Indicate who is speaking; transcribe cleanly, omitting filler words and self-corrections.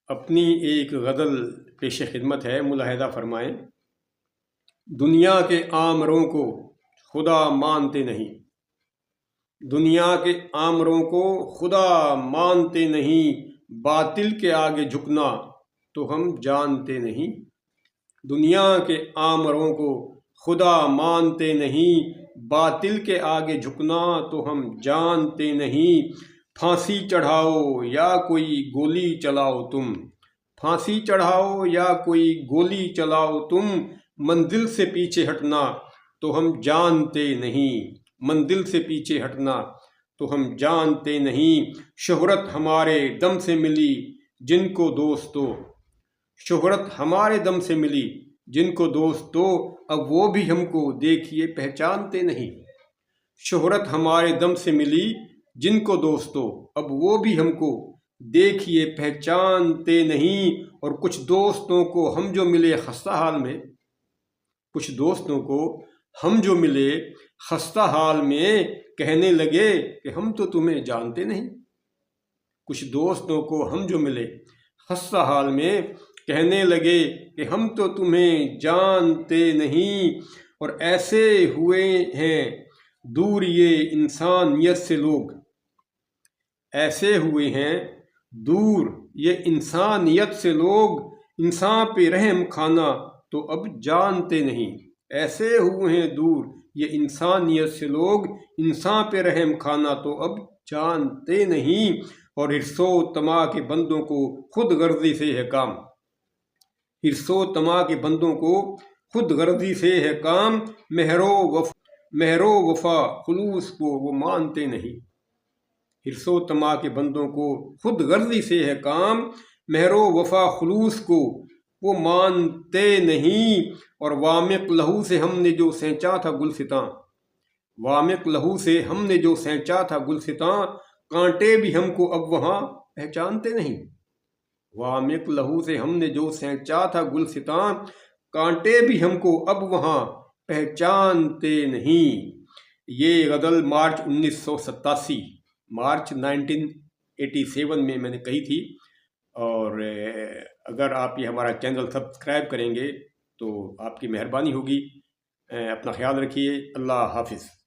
Speaker 1: اپنی ایک غزل پیش خدمت ہے، ملاحظہ فرمائیں۔ دنیا کے آمروں کو خدا مانتے نہیں، دنیا کے آمروں کو خدا مانتے نہیں، باطل کے آگے جھکنا تو ہم جانتے نہیں۔ دنیا کے آمروں کو خدا مانتے نہیں، باطل کے آگے جھکنا تو ہم جانتے نہیں۔ پھانسی چڑھاؤ یا کوئی گولی چلاؤ تم، پھانسی چڑھاؤ یا کوئی گولی چلاؤ تم، منزل سے پیچھے ہٹنا تو ہم جانتے نہیں، منزل سے پیچھے ہٹنا تو ہم جانتے نہیں۔ شہرت ہمارے دم سے ملی جن کو دوستو، شہرت ہمارے دم سے ملی جن کو دوستو، اب وہ بھی ہم کو دیکھیے پہچانتے نہیں۔ شہرت ہمارے دم سے ملی جن کو دوستو، اب وہ بھی ہم کو دیکھیے پہچانتے نہیں۔ اور کچھ دوستوں کو ہم جو ملے خستہ حال میں، کچھ دوستوں کو ہم جو ملے خستہ حال میں، کہنے لگے کہ ہم تو تمہیں جانتے نہیں۔ کچھ دوستوں کو ہم جو ملے خستہ حال میں، کہنے لگے کہ ہم تو تمہیں جانتے نہیں۔ اور ایسے ہوئے ہیں دور یہ انسانیت سے لوگ، ایسے ہوئے ہیں دور یہ انسانیت سے لوگ، انسان پہ رحم کھانا تو اب جانتے نہیں۔ ایسے ہوئے ہیں دور یہ انسانیت سے لوگ، انسان پہ رحم کھانا تو اب جانتے نہیں۔ اور حرص و طمع کے بندوں کو خود غرضی سے ہے کام، حرص و طمع کے بندوں کو خود غرضی سے ہے کام، مہر و وفا خلوص کو وہ مانتے نہیں۔ حرص و طمع کے بندوں کو خود غرضی سے ہے کام، مہر و وفا خلوص کو وہ مانتے نہیں۔ اور وامق لہو سے ہم نے جو سینچا تھا گلستاں، وامق لہو سے ہم نے جو سینچا تھا گلستاں، کانٹے بھی ہم کو اب وہاں پہچانتے نہیں۔ وامق لہو سے ہم نے جو سینچا تھا گلستاں، کانٹے بھی ہم کو اب وہاں پہچانتے نہیں۔ یہ غزل مارچ 1987 مارچ 1987 میں نے کہی تھی۔ اور اگر آپ یہ ہمارا چینل سبسکرائب کریں گے تو آپ کی مہربانی ہوگی۔ اپنا خیال رکھیے۔ اللہ حافظ۔